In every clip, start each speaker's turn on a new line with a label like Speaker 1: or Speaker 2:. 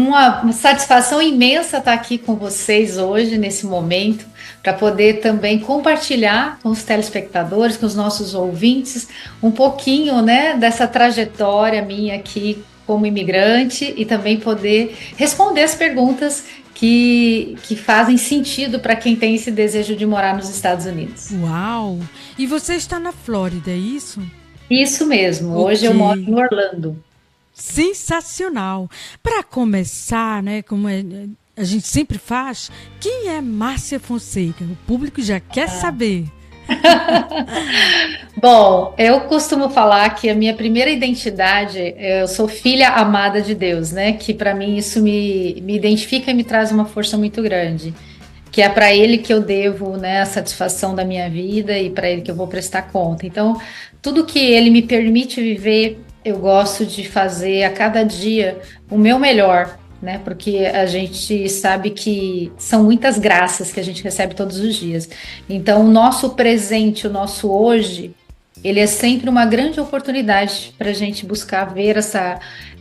Speaker 1: Uma satisfação imensa estar aqui com vocês hoje, nesse momento, para poder também compartilhar com os telespectadores, com os nossos ouvintes, um pouquinho, né, dessa trajetória minha aqui como imigrante e também poder responder as perguntas que fazem sentido para quem tem esse desejo de morar nos Estados Unidos.
Speaker 2: Uau! E você está na Flórida, é isso?
Speaker 1: Isso mesmo. Hoje eu moro em Orlando.
Speaker 2: Sensacional! Para começar, né, como a gente sempre faz, quem é Márcia Fonseca? O público já quer saber.
Speaker 1: Bom, eu costumo falar que a minha primeira identidade, eu sou filha amada de Deus, né? Que para mim isso me identifica e me traz uma força muito grande. Que é para Ele que eu devo, né, a satisfação da minha vida e para Ele que eu vou prestar conta. Então, tudo que Ele me permite viver, eu gosto de fazer a cada dia o meu melhor, né? Porque a gente sabe que são muitas graças que a gente recebe todos os dias. Então, o nosso presente, o nosso hoje, ele é sempre uma grande oportunidade para a gente buscar ver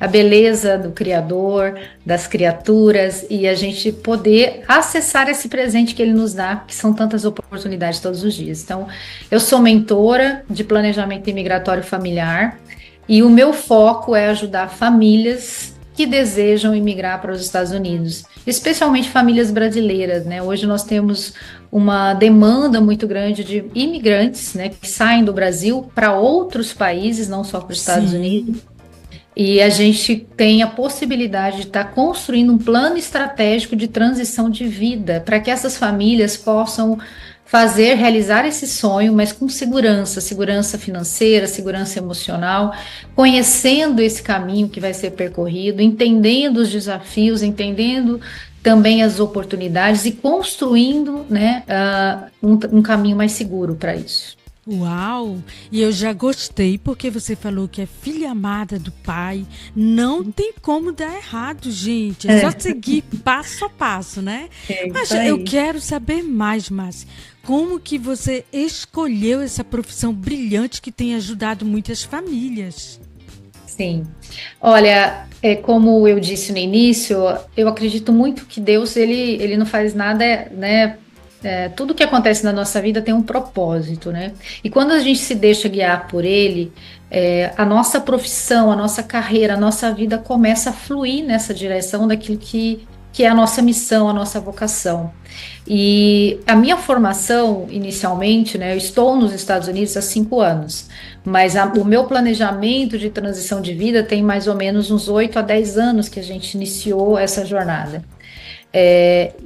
Speaker 1: a beleza do Criador, das criaturas, e a gente poder acessar esse presente que ele nos dá, que são tantas oportunidades todos os dias. Então, eu sou mentora de planejamento imigratório familiar, e o meu foco é ajudar famílias que desejam imigrar para os Estados Unidos, especialmente famílias brasileiras, né? Hoje nós temos uma demanda muito grande de imigrantes, né, que saem do Brasil para outros países, não só para os Estados Unidos. E a gente tem a possibilidade de estar construindo um plano estratégico de transição de vida para que essas famílias possam realizar esse sonho, mas com segurança financeira, segurança emocional, conhecendo esse caminho que vai ser percorrido, entendendo os desafios, entendendo também as oportunidades e construindo, né, um caminho mais seguro para isso.
Speaker 2: Uau! E eu já gostei porque você falou que é filha amada do pai. Não tem como dar errado, gente. É só seguir passo a passo, né? Mas eu quero saber mais, Márcia. Como que você escolheu essa profissão brilhante que tem ajudado muitas famílias?
Speaker 1: Sim. Olha, como eu disse no início, eu acredito muito que Deus, ele não faz nada, né? Tudo que acontece na nossa vida tem um propósito, né? E quando a gente se deixa guiar por ele, a nossa profissão, a nossa carreira, a nossa vida começa a fluir nessa direção daquilo que é a nossa missão, a nossa vocação. E a minha formação, inicialmente, né, eu estou nos Estados Unidos há 5 anos, mas o meu planejamento de transição de vida tem mais ou menos uns 8 a 10 anos que a gente iniciou essa jornada.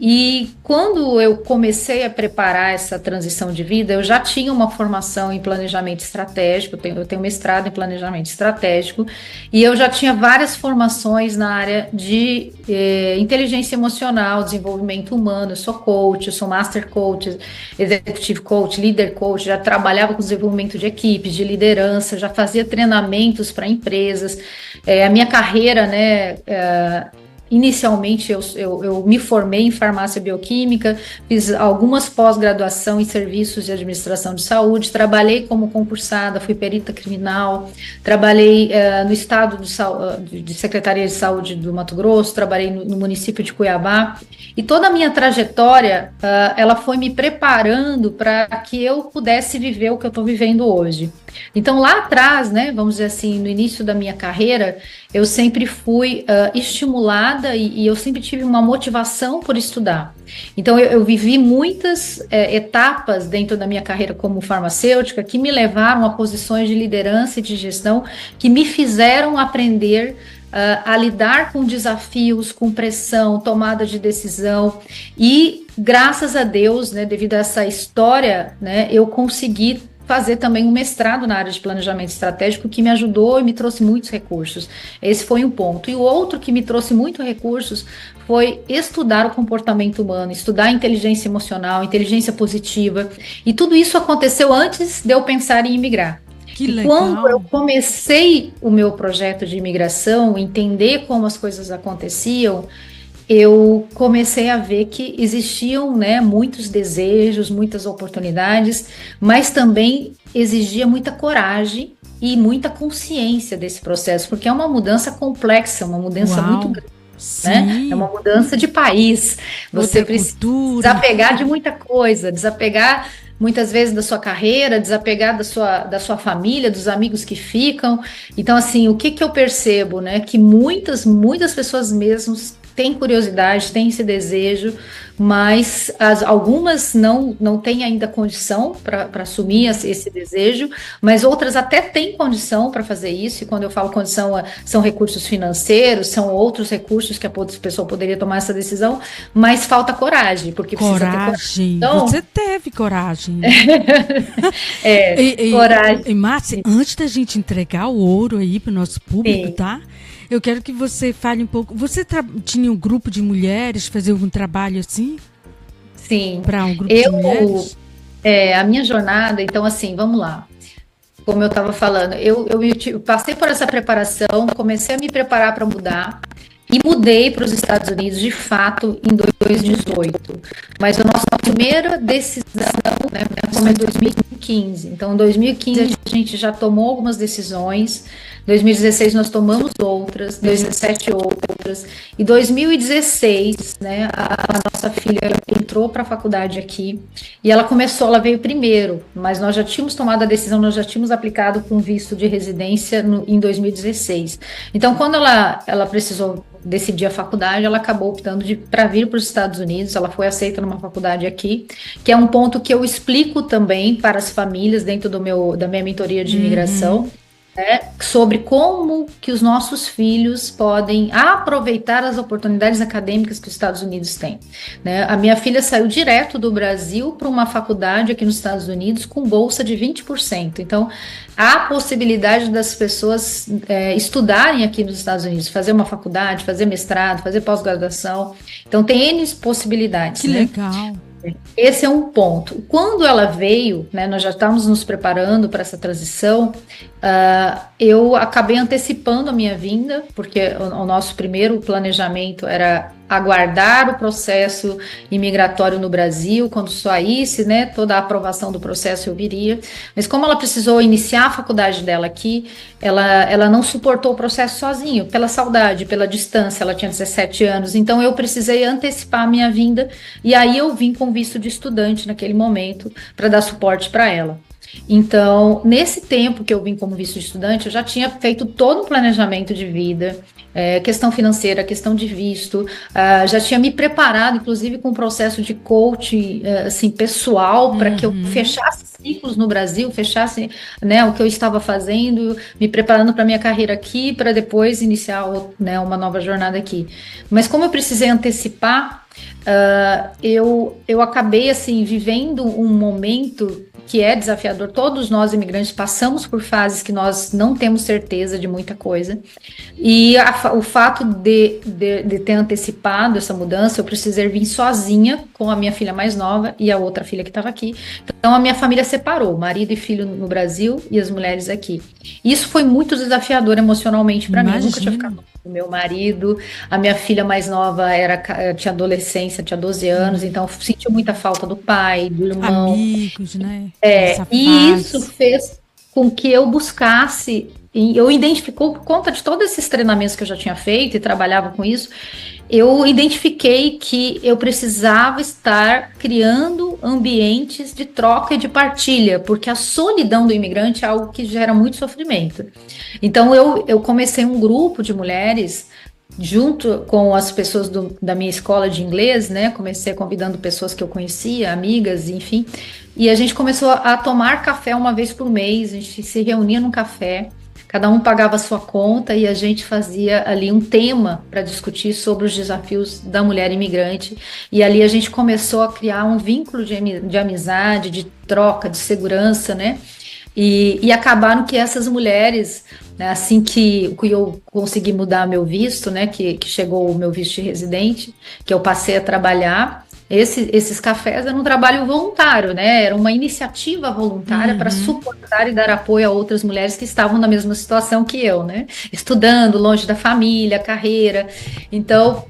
Speaker 1: E quando eu comecei a preparar essa transição de vida, eu já tinha uma formação em planejamento estratégico, eu tenho mestrado em planejamento estratégico, e eu já tinha várias formações na área de inteligência emocional, desenvolvimento humano, eu sou coach, eu sou master coach, executive coach, leader coach, já trabalhava com desenvolvimento de equipes, de liderança, já fazia treinamentos para empresas, a minha carreira, né, inicialmente eu me formei em farmácia bioquímica, fiz algumas pós-graduação em serviços de administração de saúde, trabalhei como concursada, fui perita criminal, trabalhei no estado de Secretaria de Saúde do Mato Grosso, trabalhei no município de Cuiabá, e toda a minha trajetória, ela foi me preparando para que eu pudesse viver o que eu estou vivendo hoje. Então lá atrás, né, vamos dizer assim, no início da minha carreira, eu sempre fui estimulada e eu sempre tive uma motivação por estudar. Então eu vivi muitas etapas dentro da minha carreira como farmacêutica que me levaram a posições de liderança e de gestão que me fizeram aprender a lidar com desafios, com pressão, tomada de decisão, e graças a Deus, né, devido a essa história, né, eu consegui fazer também um mestrado na área de planejamento estratégico que me ajudou e me trouxe muitos recursos. Esse foi um ponto. E o outro que me trouxe muitos recursos foi estudar o comportamento humano, estudar a inteligência emocional, inteligência positiva, e tudo isso aconteceu antes de eu pensar em imigrar.
Speaker 2: Que
Speaker 1: e
Speaker 2: legal.
Speaker 1: Quando eu comecei o meu projeto de imigração, entender como as coisas aconteciam, eu comecei a ver que existiam, né, muitos desejos, muitas oportunidades, mas também exigia muita coragem e muita consciência desse processo, porque é uma mudança complexa, uma mudança muito grande. né? É uma mudança de país. Você precisa desapegar de muita coisa, desapegar muitas vezes da sua carreira, desapegar da sua família, dos amigos que ficam. Então, assim, o que que eu percebo, né? Que muitas pessoas mesmo têm curiosidade, têm esse desejo, mas algumas não têm ainda condição para assumir esse desejo, mas outras até têm condição para fazer isso, e quando eu falo condição, são recursos financeiros, são outros recursos que a pessoa poderia tomar essa decisão, mas falta coragem, porque precisa ter coragem.
Speaker 2: Então, você teve coragem, né?
Speaker 1: Coragem.
Speaker 2: E Márcia, antes da gente entregar o ouro aí para o nosso público, tá? Eu quero que você fale um pouco. Você tinha um grupo de mulheres, fazer algum trabalho assim?
Speaker 1: Sim.
Speaker 2: Para um grupo de mulheres?
Speaker 1: A minha jornada, então assim, vamos lá. Como eu estava falando, eu passei por essa preparação, comecei a me preparar para mudar e mudei para os Estados Unidos, de fato, em 2018. Mas a nossa primeira decisão, né, foi em 2015. Então, em 2015 a gente já tomou algumas decisões. 2016 nós tomamos outras, 2017 outras, e 2016, né, a nossa filha entrou para a faculdade aqui, e ela veio primeiro, mas nós já tínhamos tomado a decisão, nós já tínhamos aplicado com visto de residência em 2016. Então, quando ela precisou decidir a faculdade, ela acabou optando para vir para os Estados Unidos, ela foi aceita numa faculdade aqui, que é um ponto que eu explico também para as famílias dentro da minha mentoria de imigração, sobre como que os nossos filhos podem aproveitar as oportunidades acadêmicas que os Estados Unidos têm, né? A minha filha saiu direto do Brasil para uma faculdade aqui nos Estados Unidos com bolsa de 20%. Então, há possibilidade das pessoas estudarem aqui nos Estados Unidos, fazer uma faculdade, fazer mestrado, fazer pós-graduação. Então, tem N possibilidades.
Speaker 2: Que legal!
Speaker 1: Esse é um ponto. Quando ela veio, né, nós já estávamos nos preparando para essa transição, eu acabei antecipando a minha vinda, porque o nosso primeiro planejamento era aguardar o processo imigratório no Brasil, quando saísse, né, toda a aprovação do processo eu viria, mas como ela precisou iniciar a faculdade dela aqui, ela não suportou o processo sozinho, pela saudade, pela distância, ela tinha 17 anos, então eu precisei antecipar a minha vinda, e aí eu vim com visto de estudante naquele momento, para dar suporte para ela. Então, nesse tempo que eu vim como visto de estudante, eu já tinha feito todo um planejamento de vida, questão financeira, questão de visto, já tinha me preparado, inclusive, com um processo de coaching, assim, pessoal, para que eu fechasse ciclos no Brasil, fechasse, né, o que eu estava fazendo, me preparando para a minha carreira aqui, para depois iniciar, né, uma nova jornada aqui. Mas como eu precisei antecipar, eu acabei, assim, vivendo um momento que é desafiador. Todos nós imigrantes passamos por fases que nós não temos certeza de muita coisa, e o fato de ter antecipado essa mudança, eu precisei vir sozinha com a minha filha mais nova e a outra filha que estava aqui. Então a minha família separou, marido e filho no Brasil e as mulheres aqui. Isso foi muito desafiador emocionalmente para mim. Eu nunca tinha ficado com meu marido, a minha filha mais nova tinha adolescência, tinha 12 anos, então sentiu muita falta do pai, do irmão.
Speaker 2: Amigos, né?
Speaker 1: E isso fez com que eu buscasse, eu identificou por conta de todos esses treinamentos que eu já tinha feito e trabalhava com isso, eu identifiquei que eu precisava estar criando ambientes de troca e de partilha, porque a solidão do imigrante é algo que gera muito sofrimento. Então eu comecei um grupo de mulheres junto com as pessoas da minha escola de inglês, né? Comecei convidando pessoas que eu conhecia, amigas, enfim, e a gente começou a tomar café uma vez por mês, a gente se reunia num café, cada um pagava a sua conta e a gente fazia ali um tema para discutir sobre os desafios da mulher imigrante, e ali a gente começou a criar um vínculo de amizade, de troca, de segurança, né? E acabaram que essas mulheres, né, assim que eu consegui mudar meu visto, né, que chegou o meu visto de residente, que eu passei a trabalhar, esses cafés eram um trabalho voluntário, né, era uma iniciativa voluntária para suportar e dar apoio a outras mulheres que estavam na mesma situação que eu, né, estudando, longe da família, carreira, então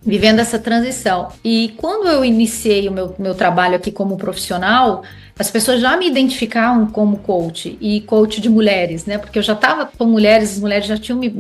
Speaker 1: vivendo essa transição. E quando eu iniciei o meu trabalho aqui como profissional, as pessoas já me identificavam como coach e coach de mulheres, né? Porque eu já estava com mulheres, as mulheres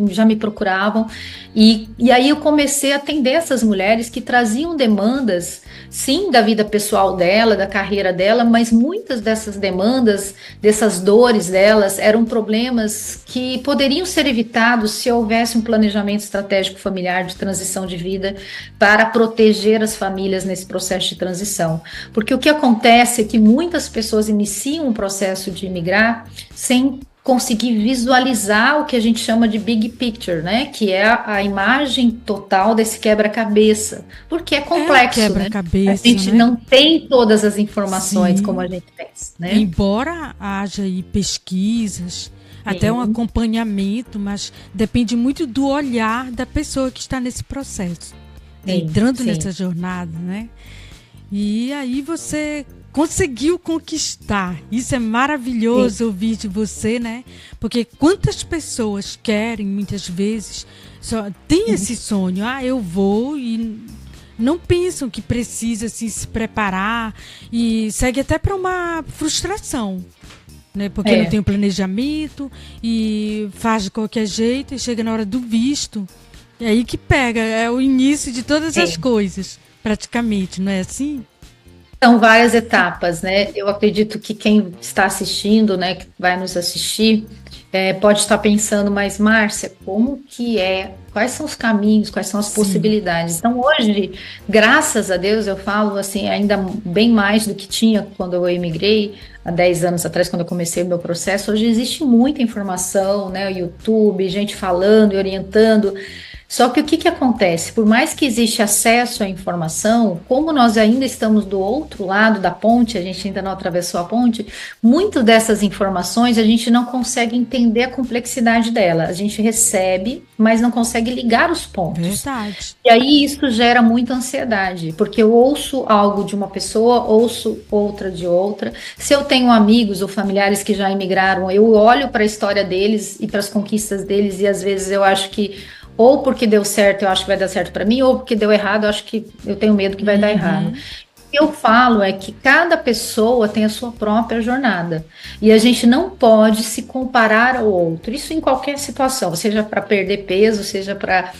Speaker 1: já me procuravam e aí eu comecei a atender essas mulheres que traziam demandas, sim, da vida pessoal dela, da carreira dela, mas muitas dessas demandas, dessas dores delas, eram problemas que poderiam ser evitados se houvesse um planejamento estratégico familiar de transição de vida para proteger as famílias nesse processo de transição. Porque o que acontece é que muitas pessoas iniciam um processo de imigrar sem conseguir visualizar o que a gente chama de big picture, né? Que é a imagem total desse quebra-cabeça, porque é complexo,
Speaker 2: quebra-cabeça,
Speaker 1: né? A gente não tem todas as informações como a gente pensa, né?
Speaker 2: Embora haja aí pesquisas, até um acompanhamento, mas depende muito do olhar da pessoa que está nesse processo, entrando nessa jornada, né? E aí você conseguiu conquistar. Isso é maravilhoso ouvir de você, né? Porque quantas pessoas querem, muitas vezes, só tem esse sonho, eu vou, e não pensam que precisa assim, se preparar, e segue até para uma frustração, né? Porque não tem um planejamento e faz de qualquer jeito e chega na hora do visto. É aí que pega, é o início de todas as coisas, praticamente, não é assim?
Speaker 1: São várias etapas, né? Eu acredito que quem está assistindo, né, que vai nos assistir, pode estar pensando, mas Márcia, como que é? Quais são os caminhos? Quais são as possibilidades? Então, hoje, graças a Deus, eu falo assim, ainda bem mais do que tinha quando eu emigrei, há 10 anos atrás, quando eu comecei o meu processo. Hoje existe muita informação, né? YouTube, gente falando e orientando. Só que o que acontece? Por mais que existe acesso à informação, como nós ainda estamos do outro lado da ponte, a gente ainda não atravessou a ponte, muito dessas informações a gente não consegue entender a complexidade dela. A gente recebe, mas não consegue ligar os pontos.
Speaker 2: Verdade.
Speaker 1: E aí isso gera muita ansiedade, porque eu ouço algo de uma pessoa, ouço outra de outra. Se eu tenho amigos ou familiares que já emigraram, eu olho para a história deles e para as conquistas deles, e às vezes eu acho que ou porque deu certo, eu acho que vai dar certo para mim, ou porque deu errado, eu tenho medo que vai dar errado. O que eu falo é que cada pessoa tem a sua própria jornada, e a gente não pode se comparar ao outro, isso em qualquer situação, seja para perder peso, seja para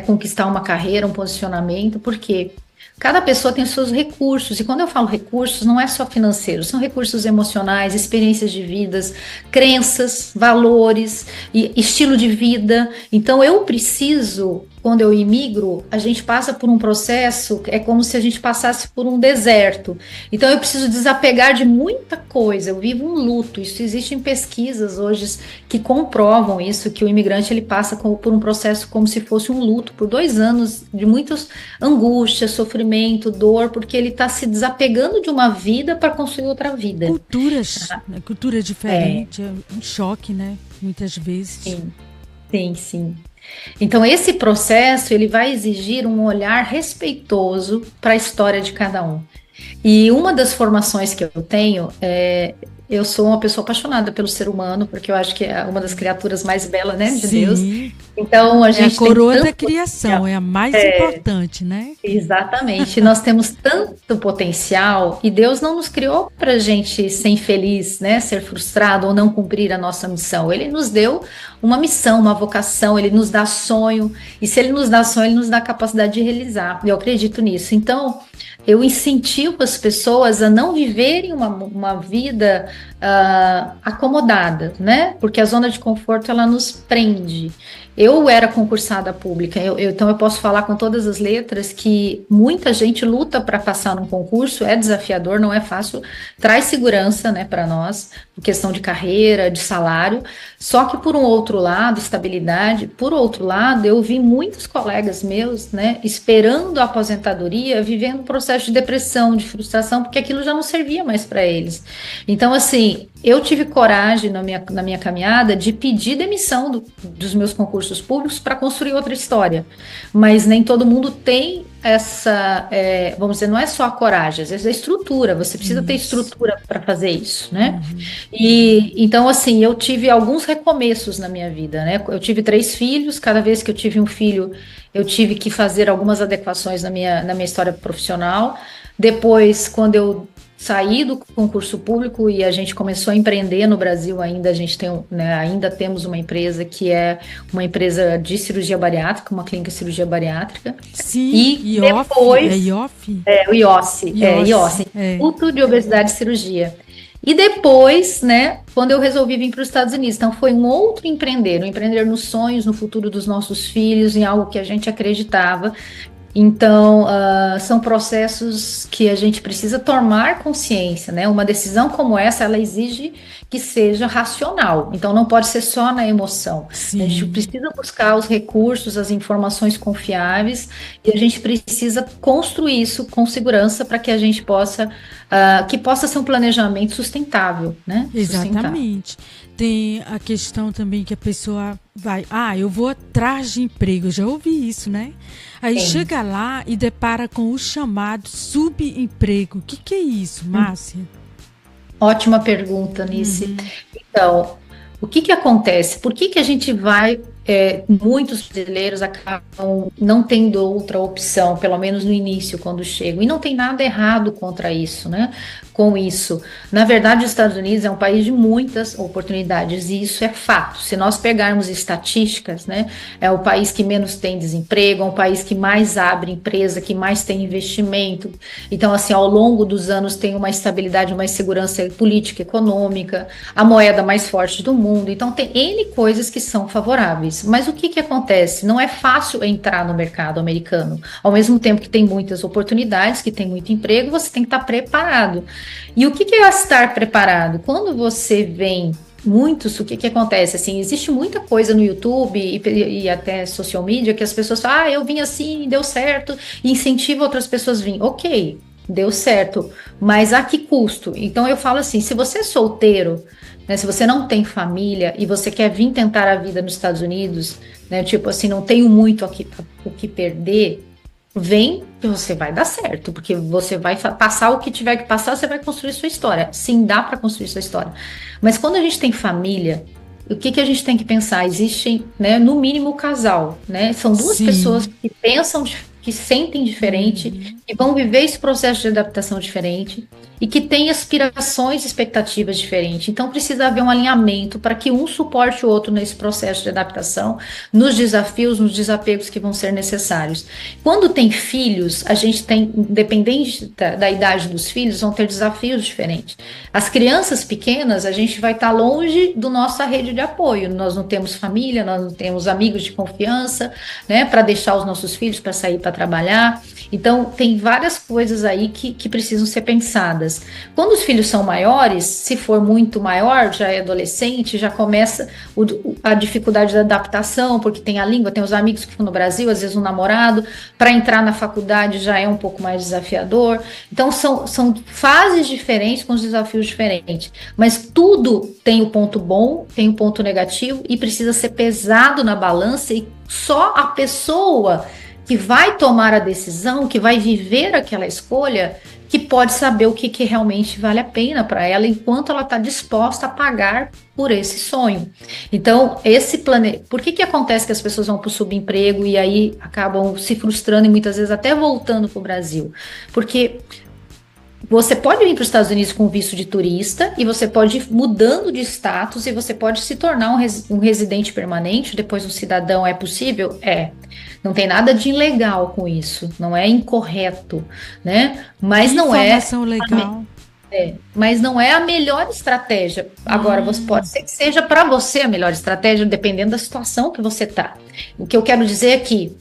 Speaker 1: conquistar uma carreira, um posicionamento, porque cada pessoa tem os seus recursos, e quando eu falo recursos, não é só financeiros, são recursos emocionais, experiências de vidas, crenças, valores, e estilo de vida. Então eu preciso, quando eu imigro, a gente passa por um processo, é como se a gente passasse por um deserto. Então eu preciso desapegar de muita coisa, eu vivo um luto. Isso existem pesquisas hoje que comprovam isso, que o imigrante ele passa por um processo como se fosse um luto por 2 anos de muitas angústias, sofrimento, dor, porque ele está se desapegando de uma vida para construir outra vida.
Speaker 2: Cultura diferente, é um choque, né? Muitas vezes.
Speaker 1: Sim. Então esse processo ele vai exigir um olhar respeitoso para a história de cada um. E uma das formações que eu tenho eu sou uma pessoa apaixonada pelo ser humano, porque eu acho que é uma das criaturas mais belas, né, de Deus. Então a gente
Speaker 2: a coroa da criação, é a mais importante, né?
Speaker 1: Exatamente. Nós temos tanto potencial e Deus não nos criou para a gente ser infeliz, né, ser frustrado ou não cumprir a nossa missão. Ele nos deu uma missão, uma vocação, ele nos dá sonho, e se ele nos dá sonho, ele nos dá capacidade de realizar. Eu acredito nisso. Então, eu incentivo as pessoas a não viverem uma vida acomodada, né? Porque a zona de conforto, ela nos prende. Eu era concursada pública, então eu posso falar com todas as letras que muita gente luta para passar num concurso, é desafiador, não é fácil, traz segurança, né, para nós, questão de carreira, de salário, só que por um outro lado, estabilidade, por outro lado, eu vi muitos colegas meus, né, esperando a aposentadoria, vivendo um processo de depressão, de frustração, porque aquilo já não servia mais para eles. Então, assim, eu tive coragem na minha caminhada de pedir demissão dos meus concursos públicos para construir outra história, mas nem todo mundo tem essa, vamos dizer, não é só a coragem, às vezes é a estrutura, você precisa ter estrutura para fazer isso, né? E então, assim, eu tive alguns recomeços na minha vida, né? Eu tive 3 filhos, cada vez que eu tive um filho, eu tive que fazer algumas adequações na minha história profissional. Depois, quando eu saí do concurso público e a gente começou a empreender no Brasil ainda, a gente tem, né, ainda temos uma empresa que é uma empresa de cirurgia bariátrica, uma clínica de cirurgia bariátrica.
Speaker 2: Sim,
Speaker 1: E
Speaker 2: IOF,
Speaker 1: depois...
Speaker 2: é IOF?
Speaker 1: O IOSSE, Instituto de Obesidade e Cirurgia. E depois, né, quando eu resolvi vir para os Estados Unidos, então foi um outro empreender, um empreender nos sonhos, no futuro dos nossos filhos, em algo que a gente acreditava. Então, são processos que a gente precisa tomar consciência, né? Uma decisão como essa, ela exige que seja racional. Então, não pode ser só na emoção.
Speaker 2: Sim.
Speaker 1: A gente precisa buscar os recursos, as informações confiáveis e a gente precisa construir isso com segurança para que a gente possa, que possa ser um planejamento sustentável, né?
Speaker 2: Exatamente. Tem a questão também que a pessoa vai, eu vou atrás de emprego, eu já ouvi isso, né? Aí chega lá e depara com o chamado subemprego. O que é isso, Márcia?
Speaker 1: Ótima pergunta, Nice. Então, o que acontece? Por que a gente vai... muitos brasileiros acabam não tendo outra opção, pelo menos no início, quando chegam. E não tem nada errado contra isso, né? Com isso. Na verdade, os Estados Unidos é um país de muitas oportunidades, e isso é fato. Se nós pegarmos estatísticas, né? É o país que menos tem desemprego, é um país que mais abre empresa, que mais tem investimento. Então, assim, ao longo dos anos tem uma estabilidade, uma segurança política, econômica, a moeda mais forte do mundo. Então, tem N coisas que são favoráveis. Mas o que acontece? Não é fácil entrar no mercado americano. Ao mesmo tempo que tem muitas oportunidades, que tem muito emprego, você tem que estar preparado. E o que é estar preparado? Quando você vem muitos, o que acontece? Assim, existe muita coisa no YouTube e até social media que as pessoas falam, eu vim assim, deu certo, e incentiva outras pessoas a virem. Ok, deu certo, mas a que custo? Então eu falo assim, se você é solteiro, né, se você não tem família e você quer vir tentar a vida nos Estados Unidos, né, tipo assim, não tenho muito o que perder, vem que você vai dar certo, porque você vai passar o que tiver que passar, você vai construir sua história. Sim, dá para construir sua história. Mas quando a gente tem família, o que a gente tem que pensar? Existem, né, no mínimo o casal, né? São duas pessoas que pensam, que sentem diferente, que vão viver esse processo de adaptação diferente e que têm aspirações e expectativas diferentes. Então precisa haver um alinhamento para que um suporte o outro nesse processo de adaptação, nos desafios, nos desapegos que vão ser necessários. Quando tem filhos, a gente tem, independente da idade dos filhos, vão ter desafios diferentes. As crianças pequenas, a gente vai estar longe da nossa rede de apoio. Nós não temos família, nós não temos amigos de confiança, né, para deixar os nossos filhos para sair para trabalhar. Então, tem várias coisas aí que precisam ser pensadas. Quando os filhos são maiores, se for muito maior, já é adolescente, já começa a dificuldade da adaptação, porque tem a língua, tem os amigos que ficam no Brasil, às vezes um namorado, para entrar na faculdade já é um pouco mais desafiador. Então, são fases diferentes com os desafios diferentes. Mas tudo tem o ponto bom, tem o ponto negativo e precisa ser pesado na balança e só a pessoa que vai tomar a decisão, que vai viver aquela escolha, que pode saber o que realmente vale a pena para ela, enquanto ela está disposta a pagar por esse sonho. Então, por que acontece que as pessoas vão para o subemprego e aí acabam se frustrando e muitas vezes até voltando para o Brasil? Porque você pode vir para os Estados Unidos com visto de turista e você pode ir mudando de status e você pode se tornar um residente permanente, depois um cidadão. É possível? É. Não tem nada de ilegal com isso, não é incorreto, né? Mas não é...
Speaker 2: Informação legal.
Speaker 1: Mas não é a melhor estratégia. Agora, pode ser que seja para você a melhor estratégia, dependendo da situação que você está. O que eu quero dizer é que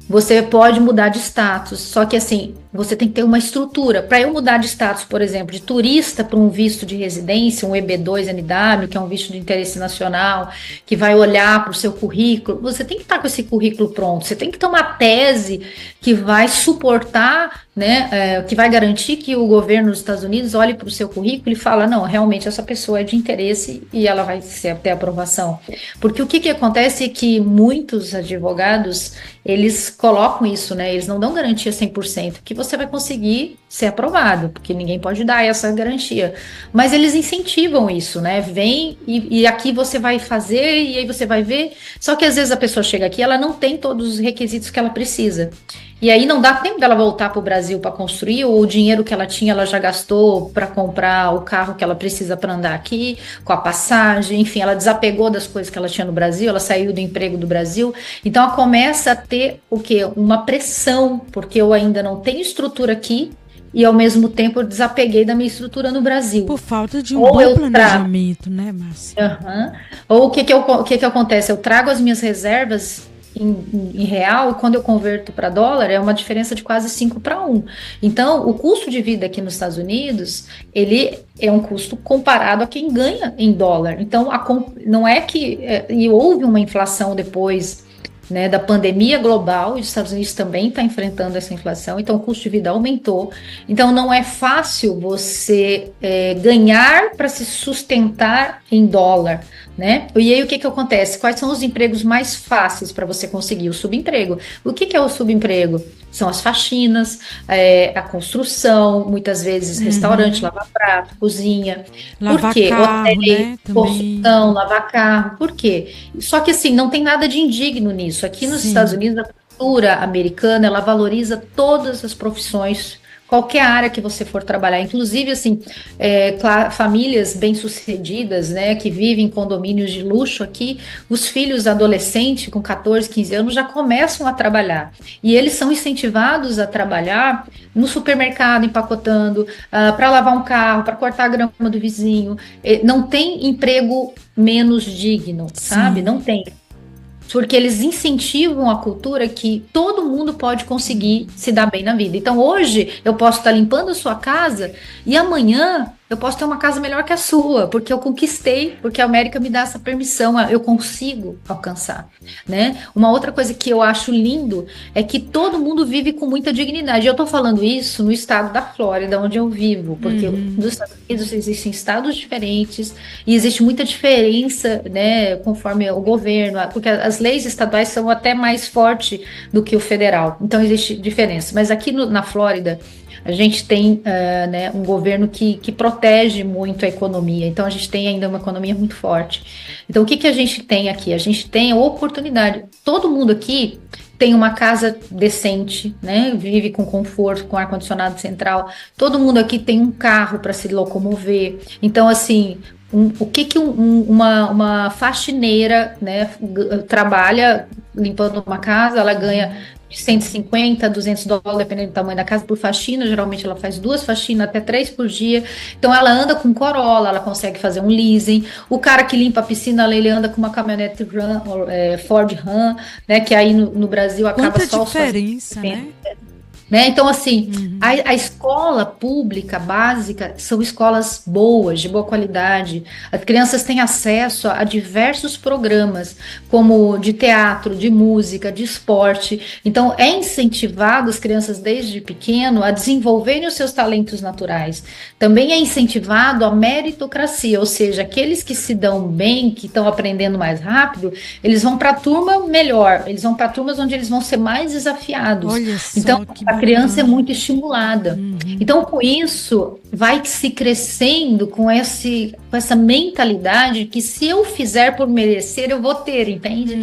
Speaker 1: você pode mudar de status, só que assim, você tem que ter uma estrutura. Para eu mudar de status, por exemplo, de turista para um visto de residência, um EB2NW, que é um visto de interesse nacional, que vai olhar para o seu currículo, você tem que estar com esse currículo pronto, você tem que ter uma tese que vai suportar, né, que vai garantir que o governo dos Estados Unidos olhe para o seu currículo e fala, não, realmente essa pessoa é de interesse e ela vai ter aprovação. Porque o que acontece é que muitos advogados, eles colocam isso, né, eles não dão garantia 100%, que você vai conseguir ser aprovado, porque ninguém pode dar essa garantia. Mas eles incentivam isso, né? Vem e aqui você vai fazer e aí você vai ver. Só que às vezes a pessoa chega aqui, ela não tem todos os requisitos que ela precisa. E aí não dá tempo dela voltar para o Brasil para construir, ou o dinheiro que ela tinha, ela já gastou para comprar o carro que ela precisa para andar aqui, com a passagem, enfim, ela desapegou das coisas que ela tinha no Brasil, ela saiu do emprego do Brasil. Então ela começa a ter o quê? Uma pressão, porque eu ainda não tenho estrutura aqui. E ao mesmo tempo eu desapeguei da minha estrutura no Brasil.
Speaker 2: Por falta de um bom planejamento, né, Márcia?
Speaker 1: Uhum. Ou o que acontece? Eu trago as minhas reservas em real, e quando eu converto para dólar, é uma diferença de quase 5 para 1. Então, o custo de vida aqui nos Estados Unidos, ele é um custo comparado a quem ganha em dólar. Então, não é que... e houve uma inflação depois, né, da pandemia global, e os Estados Unidos também está enfrentando essa inflação, então o custo de vida aumentou. Então não é fácil você ganhar para se sustentar em dólar, né? E aí o que acontece? Quais são os empregos mais fáceis para você conseguir? O subemprego. O que é o subemprego? São as faxinas, a construção, muitas vezes restaurante, lavar prato, cozinha.
Speaker 2: Lavar
Speaker 1: Por quê?
Speaker 2: carro,
Speaker 1: Hotel,
Speaker 2: né?
Speaker 1: construção, lavar carro. Por quê? Só que assim, não tem nada de indigno nisso. Aqui nos Estados Unidos, a cultura americana, ela valoriza todas as profissões, qualquer área que você for trabalhar, inclusive assim, famílias bem-sucedidas, né, que vivem em condomínios de luxo aqui, os filhos adolescentes com 14, 15 anos já começam a trabalhar, e eles são incentivados a trabalhar no supermercado, empacotando, para lavar um carro, para cortar a grama do vizinho. Não tem emprego menos digno, sabe? Não tem. Porque eles incentivam a cultura que todo mundo pode conseguir se dar bem na vida. Então hoje eu posso estar limpando a sua casa e amanhã eu posso ter uma casa melhor que a sua, porque eu conquistei, porque a América me dá essa permissão, eu consigo alcançar, né? Uma outra coisa que eu acho lindo é que todo mundo vive com muita dignidade. Eu tô falando isso no estado da Flórida, onde eu vivo, porque nos Estados Unidos existem estados diferentes e existe muita diferença, né, conforme o governo, porque as leis estaduais são até mais fortes do que o federal, então existe diferença. Mas aqui na Flórida, a gente tem né, um governo que protege muito a economia, então a gente tem ainda uma economia muito forte. Então o que a gente tem aqui? A gente tem a oportunidade, todo mundo aqui tem uma casa decente, né? Vive com conforto, com ar-condicionado central, todo mundo aqui tem um carro para se locomover, então assim... o que uma faxineira, né, trabalha limpando uma casa, ela ganha de 150 a 200 dólares, dependendo do tamanho da casa, por faxina. Geralmente ela faz 2 faxinas, até 3 por dia. Então ela anda com Corolla, ela consegue fazer um leasing. O cara que limpa a piscina, ele anda com uma caminhonete Ford Ram, né, que aí no Brasil acaba
Speaker 2: Quanta
Speaker 1: só...
Speaker 2: diferença, né?
Speaker 1: Né? Então, assim, a escola pública básica são escolas boas, de boa qualidade. As crianças têm acesso a diversos programas, como de teatro, de música, de esporte. Então, é incentivado as crianças desde pequeno a desenvolverem os seus talentos naturais. Também é incentivado a meritocracia, ou seja, aqueles que se dão bem, que estão aprendendo mais rápido, eles vão para a turma melhor, eles vão para turmas onde eles vão ser mais desafiados.
Speaker 2: Olha só,
Speaker 1: então, a criança é muito estimulada. Então, com isso, vai se crescendo com essa mentalidade que se eu fizer por merecer, eu vou ter, entende?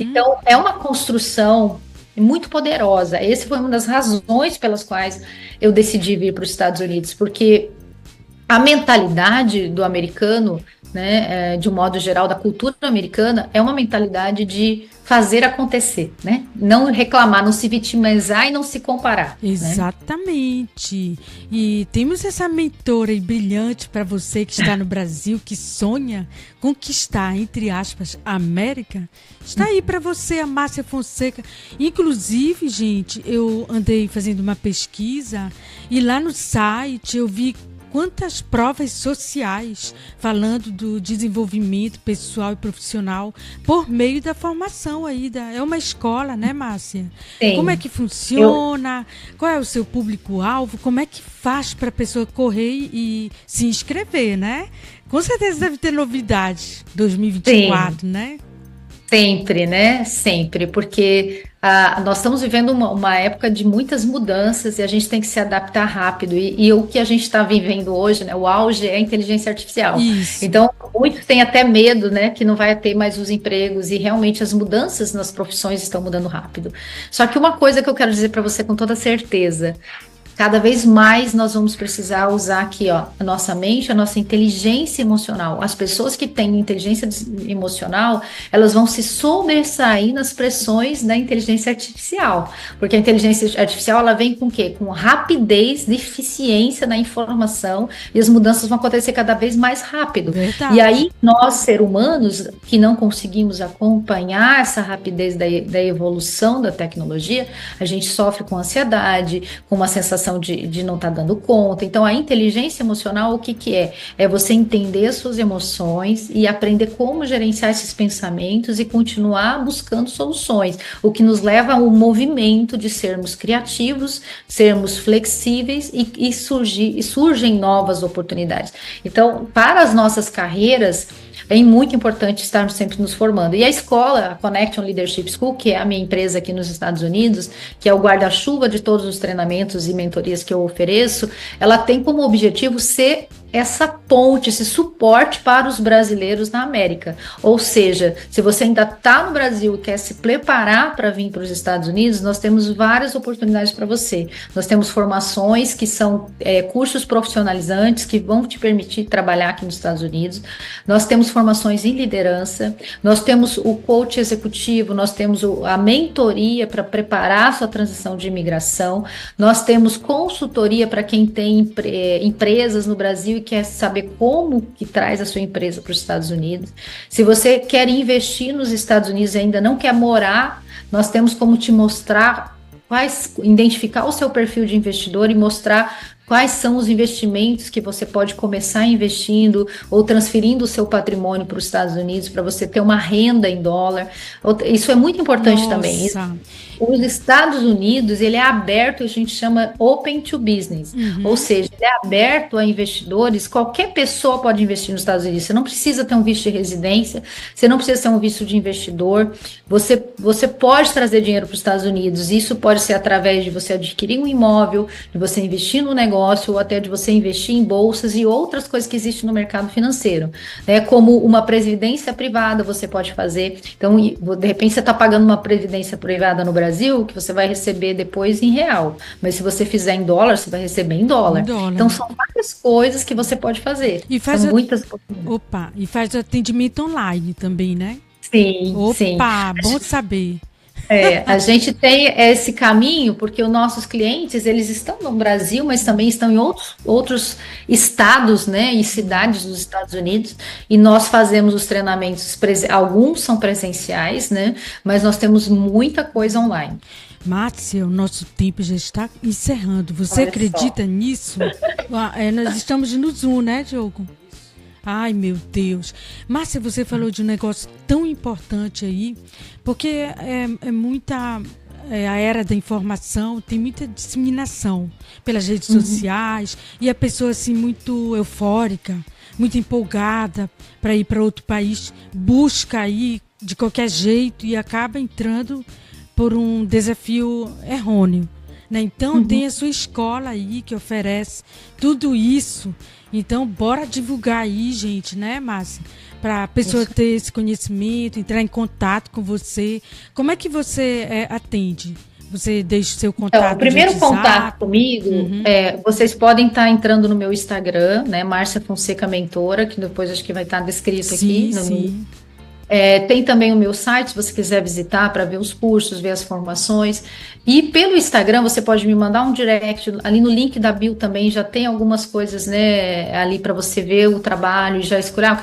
Speaker 1: Então, é uma construção muito poderosa. Essa foi uma das razões pelas quais eu decidi vir para os Estados Unidos, porque a mentalidade do americano, né, de um modo geral, da cultura americana, é uma mentalidade de fazer acontecer, né? Não reclamar, não se vitimizar e não se comparar.
Speaker 2: Exatamente. Né? E temos essa mentora aí brilhante para você que está no Brasil, que sonha conquistar, entre aspas, a América. Está aí para você, a Márcia Fonseca. Inclusive, gente, eu andei fazendo uma pesquisa e lá no site eu vi quantas provas sociais falando do desenvolvimento pessoal e profissional por meio da formação aí. É uma escola, né, Márcia? Sim. Como é que funciona? Qual é o seu público-alvo? Como é que faz para a pessoa correr e se inscrever, né? Com certeza deve ter novidades 2024, Sim. né?
Speaker 1: Sempre, né? Sempre, porque nós estamos vivendo uma época de muitas mudanças e a gente tem que se adaptar rápido. E o que a gente está vivendo hoje, né, o auge é a inteligência artificial.
Speaker 2: Isso.
Speaker 1: Então, muitos têm até medo, né, que não vai ter mais os empregos e realmente as mudanças nas profissões estão mudando rápido. Só que uma coisa que eu quero dizer para você com toda certeza, cada vez mais nós vamos precisar usar aqui, ó, a nossa mente, a nossa inteligência emocional. As pessoas que têm inteligência emocional, elas vão se sobressair nas pressões da inteligência artificial. Porque a inteligência artificial, ela vem com o quê? Com rapidez, eficiência na informação, e as mudanças vão acontecer cada vez mais rápido.
Speaker 2: Verdade.
Speaker 1: E aí, nós, seres humanos, que não conseguimos acompanhar essa rapidez da evolução da tecnologia, a gente sofre com ansiedade, com uma sensação de não estar dando conta. Então, a inteligência emocional, o que que é? É você entender as suas emoções e aprender como gerenciar esses pensamentos e continuar buscando soluções, o que nos leva ao movimento de sermos criativos, sermos flexíveis e surgem novas oportunidades. Então, para as nossas carreiras, é muito importante estarmos sempre nos formando. E a escola, a Connection Leadership School, que é a minha empresa aqui nos Estados Unidos, que é o guarda-chuva de todos os treinamentos e mentorias que eu ofereço, ela tem como objetivo ser essa ponte, esse suporte para os brasileiros na América. Ou seja, se você ainda está no Brasil e quer se preparar para vir para os Estados Unidos, nós temos várias oportunidades para você. Nós temos formações que são cursos profissionalizantes que vão te permitir trabalhar aqui nos Estados Unidos. Nós temos formações em liderança, nós temos o coach executivo, nós temos a mentoria para preparar a sua transição de imigração, nós temos consultoria para quem tem empresas no Brasil e quer saber como que traz a sua empresa para os Estados Unidos. Se você quer investir nos Estados Unidos e ainda não quer morar, nós temos como te mostrar identificar o seu perfil de investidor e mostrar quais são os investimentos que você pode começar investindo ou transferindo o seu patrimônio para os Estados Unidos para você ter uma renda em dólar. Isso é muito importante também. Os Estados Unidos, ele é aberto, a gente chama Open to Business, ou seja, ele é aberto a investidores, qualquer pessoa pode investir nos Estados Unidos, você não precisa ter um visto de residência, você não precisa ter um visto de investidor, você pode trazer dinheiro para os Estados Unidos, isso pode ser através de você adquirir um imóvel, de você investir no negócio, ou até de você investir em bolsas e outras coisas que existem no mercado financeiro, né? Como uma previdência privada você pode fazer, então de repente você está pagando uma previdência privada no Brasil, que você vai receber depois em real, mas se você fizer em dólar, você vai receber em dólar. Então são várias coisas que você pode fazer.
Speaker 2: E faz e faz atendimento online também, né?
Speaker 1: Sim, sim.
Speaker 2: Bom saber.
Speaker 1: A gente tem esse caminho porque os nossos clientes, eles estão no Brasil, mas também estão em outros estados, né, e cidades dos Estados Unidos, e nós fazemos os treinamentos, alguns são presenciais, né, mas nós temos muita coisa online.
Speaker 2: Márcia, o nosso tempo já está encerrando. Você acredita nisso? Nós estamos no Zoom, né, Diogo? Ai, meu Deus. Márcia, você falou de um negócio tão importante aí, porque é muita... a era da informação, tem muita disseminação pelas redes sociais, e a pessoa assim muito eufórica, muito empolgada para ir para outro país, busca ir de qualquer jeito e acaba entrando por um desafio errôneo, né? Então tem a sua escola aí que oferece tudo isso. Então, bora divulgar aí, gente, né, Márcia? Para a pessoa ter esse conhecimento, entrar em contato com você. Como é que você atende? Você deixa o seu contato?
Speaker 1: Então, o primeiro contato comigo, vocês podem estar entrando no meu Instagram, né, Márcia Fonseca Mentora, que depois acho que vai estar descrito aqui.
Speaker 2: Sim.
Speaker 1: Tem também o meu site, se você quiser visitar para ver os cursos, ver as formações. E pelo Instagram você pode me mandar um direct, ali no link da bio também já tem algumas coisas, né, ali para você ver o trabalho e já escolher, eu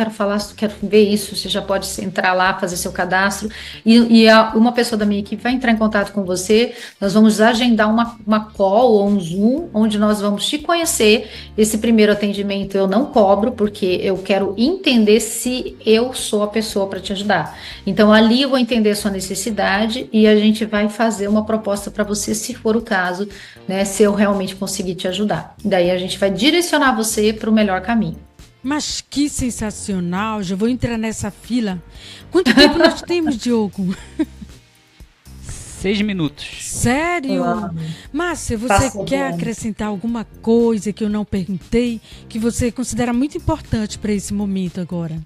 Speaker 1: quero ver isso, você já pode entrar lá, fazer seu cadastro e uma pessoa da minha equipe vai entrar em contato com você, nós vamos agendar uma call ou um Zoom, onde nós vamos te conhecer. Esse primeiro atendimento eu não cobro, porque eu quero entender se eu sou a pessoa para te ajudar. Então ali eu vou entender a sua necessidade e a gente vai fazer uma proposta para você, se for o caso, né, se eu realmente conseguir te ajudar. Daí a gente vai direcionar você para o melhor caminho.
Speaker 2: Mas que sensacional, já vou entrar nessa fila. Quanto tempo nós temos, Diogo?
Speaker 3: 6 minutos.
Speaker 2: Sério? Márcia, você quer acrescentar alguma coisa que eu não perguntei, que você considera muito importante para esse momento agora?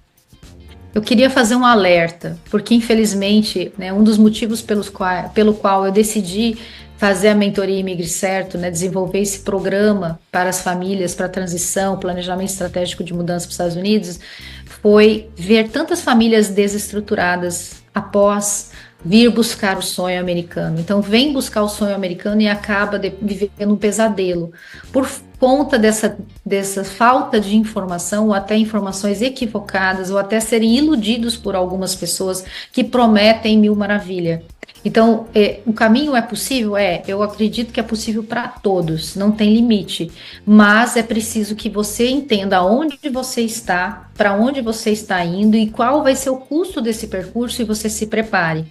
Speaker 1: Eu queria fazer um alerta, porque infelizmente, né, um dos motivos pelo qual eu decidi fazer a mentoria Imigre Certo, né, desenvolver esse programa para as famílias, para a transição, planejamento estratégico de mudança para os Estados Unidos, foi ver tantas famílias desestruturadas após vir buscar o sonho americano. Então, vem buscar o sonho americano e acaba vivendo um pesadelo por conta dessa falta de informação, ou até informações equivocadas, ou até serem iludidos por algumas pessoas que prometem mil maravilhas. Então, o caminho é possível? Eu acredito que é possível para todos, não tem limite, mas é preciso que você entenda onde você está, para onde você está indo e qual vai ser o custo desse percurso e você se prepare.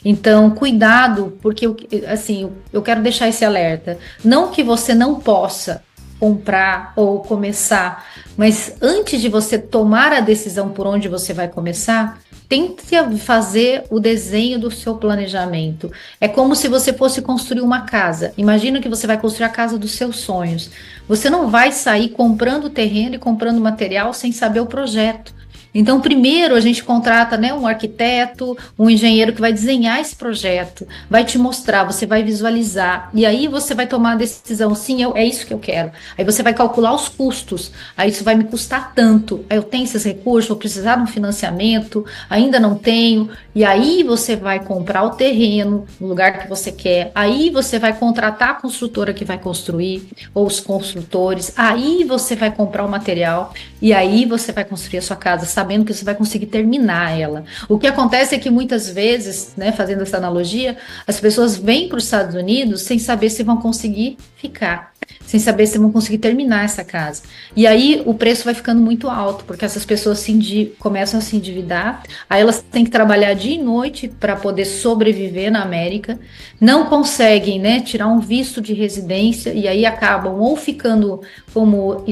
Speaker 1: Então, cuidado, porque assim, eu quero deixar esse alerta, não que você não possa comprar ou começar, mas antes de você tomar a decisão por onde você vai começar, tente fazer o desenho do seu planejamento. É como se você fosse construir uma casa. Imagina que você vai construir a casa dos seus sonhos. Você não vai sair comprando terreno e comprando material sem saber o projeto. Então, primeiro a gente contrata, né, um arquiteto, um engenheiro que vai desenhar esse projeto, vai te mostrar, você vai visualizar, e aí você vai tomar a decisão, sim, é isso que eu quero. Aí você vai calcular os custos, aí isso vai me custar tanto, aí eu tenho esses recursos, vou precisar de um financiamento, ainda não tenho, e aí você vai comprar o terreno no lugar que você quer, aí você vai contratar a construtora que vai construir, ou os construtores, aí você vai comprar o material, e aí você vai construir a sua casa, sabendo que você vai conseguir terminar ela. O que acontece é que muitas vezes, né, fazendo essa analogia, as pessoas vêm para os Estados Unidos sem saber se vão conseguir ficar, sem saber se vão conseguir terminar essa casa. E aí o preço vai ficando muito alto, porque essas pessoas começam a se endividar, aí elas têm que trabalhar dia e noite para poder sobreviver na América, não conseguem, né, tirar um visto de residência, e aí acabam ou ficando como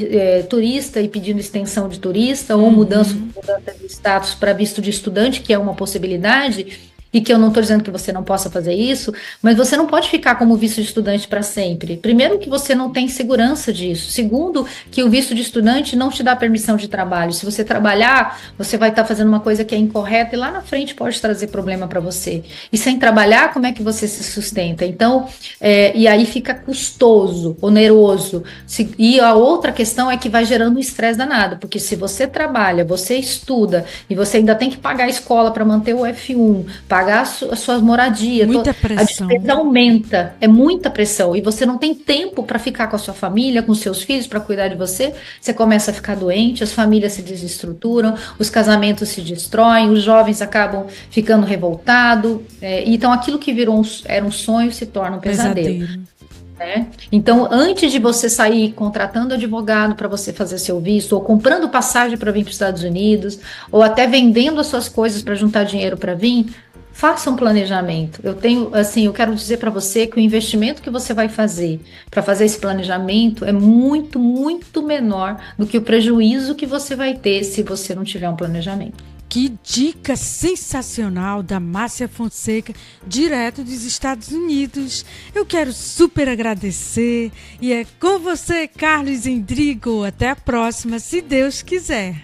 Speaker 1: turista e pedindo extensão de turista, ou mudança de status para visto de estudante, que é uma possibilidade, e que eu não estou dizendo que você não possa fazer isso, mas você não pode ficar como visto de estudante para sempre. Primeiro, que você não tem segurança disso. Segundo, que o visto de estudante não te dá permissão de trabalho. Se você trabalhar, você vai estar fazendo uma coisa que é incorreta e lá na frente pode trazer problema para você. E sem trabalhar, como é que você se sustenta? Então, e aí fica custoso, oneroso. E a outra questão é que vai gerando um estresse danado, porque se você trabalha, você estuda e você ainda tem que pagar a escola para manter o F1, pagar a sua moradia,
Speaker 2: muita pressão.
Speaker 1: A despesa aumenta, é muita pressão, e você não tem tempo para ficar com a sua família, com seus filhos, para cuidar de você começa a ficar doente, as famílias se desestruturam, os casamentos se destroem, os jovens acabam ficando revoltados, então aquilo que era um sonho se torna um pesadelo. Né? Então, antes de você sair contratando advogado para você fazer seu visto, ou comprando passagem para vir para os Estados Unidos, ou até vendendo as suas coisas para juntar dinheiro para vir, faça um planejamento. Eu quero dizer para você que o investimento que você vai fazer para fazer esse planejamento é muito, muito menor do que o prejuízo que você vai ter se você não tiver um planejamento.
Speaker 2: Que dica sensacional da Márcia Fonseca, direto dos Estados Unidos. Eu quero super agradecer e é com você, Carlos Endrigo. Até a próxima, se Deus quiser.